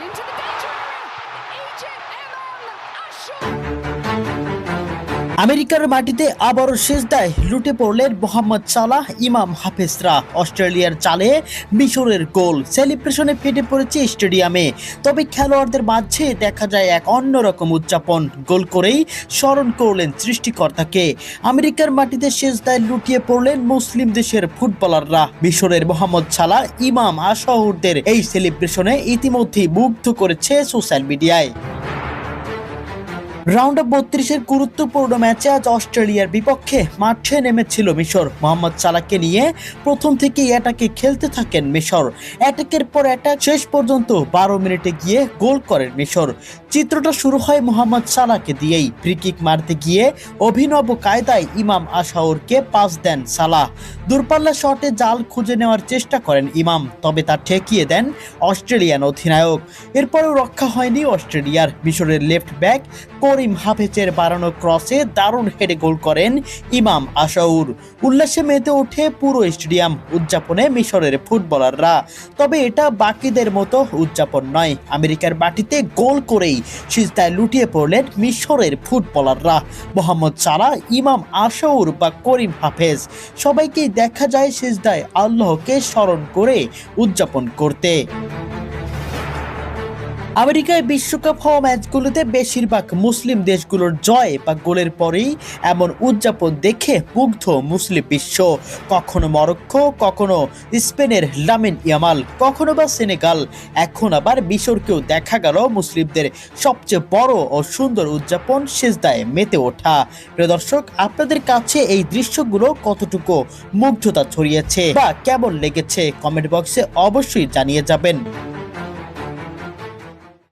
into the danger area. Egypt Eman Ashur. আমেরিকার মাটিতে আবারও সিজদায় লুটে পড়লেন মোহাম্মদ সালাহ, ইমাম হাফেজরা। অস্ট্রেলিয়ার জালে মিশরের গোল, সেলিব্রেশনে ফেটে পড়েছে স্টেডিয়ামে। তবে খেলোয়াড়দের মাঝে দেখা যায় এক অন্যরকম উদযাপন। গোল করেই স্মরণ করলেন সৃষ্টিকর্তাকে। আমেরিকার মাটিতে সিজদায় লুটিয়ে পড়লেন মুসলিম দেশের ফুটবলাররা। মিশরের মোহাম্মদ সালাহ, ইমাম আশাউরদের এই সেলিব্রেশনে ইতিমধ্যেই মুগ্ধ করেছে সোশ্যাল মিডিয়ায়। রাউন্ড অফ 32-এর গুরুত্বপূর্ণ ম্যাচে আজ অস্ট্রেলিয়ার বিপক্ষে মাঠে নেমেছিল মিশর। মোহাম্মদ সালাহকে নিয়ে প্রথম থেকেই অ্যাটাকে খেলতে থাকেন মিশর। অ্যাটাকের পর অ্যাটাক, শেষ পর্যন্ত 12 মিনিটে গিয়ে গোল করেন মিশর। চিত্রটা শুরু হয় মোহাম্মদ সালাহকে দিয়েই। ফ্রি কিক মারতে গিয়ে অভিনব কায়দায় ইমাম আশাউরকে পাস দেন সালাহ। দূরপাল্লা শটে জাল খুঁজে নেওয়ার চেষ্টা করেন ইমাম, তবে তা ঠেকিয়ে দেন অস্ট্রেলিয়ান অধিনায়ক। এরপরেও রক্ষা হয়নি অস্ট্রেলিয়ার। মিশরের লেফট ব্যাক করিম হাফেজের বাড়ানো ক্রসে দারুণ হেডে গোল করেন ইমাম আশাউর। উল্লাসে মেতে ওঠে পুরো স্টেডিয়াম। উদযাপনে মিশরের ফুটবলাররা। তবে এটা বাকিদের মতো উদযাপন নয়। আমেরিকার মাটিতে গোল করেই সিজদায় লুটিয়ে পড়লেন মিশরের ফুটবলাররা। মোহাম্মদ সালাহ, ইমাম আশাউর বা করিম হাফেজ, সবাইকেই দেখা যায় সিজদায় আল্লাহকে স্মরণ করে উদযাপন করতে। আমেরিকায় বিশ্বকাপ হওয়া ম্যাচগুলোতে বেশিরভাগ মুসলিম দেশগুলোর জয় বা গোলের পরেই এমন উদযাপন দেখে মুগ্ধ মুসলিম বিশ্ব। কখনো মরক্কো, কখনো স্পেনের লামিন ইয়ামাল, কখনো বা সেনেগাল, এখন আবার মিশরকেও দেখা গেল মুসলিমদের সবচেয়ে বড় ও সুন্দর উদযাপন সিজদায় মেতে ওঠা। প্রিয় দর্শক, আপনাদের কাছে এই দৃশ্যগুলো কতটুকু মুগ্ধতা ছড়িয়েছে বা কেমন লেগেছে কমেন্ট বক্সে অবশ্যই জানিয়ে যাবেন।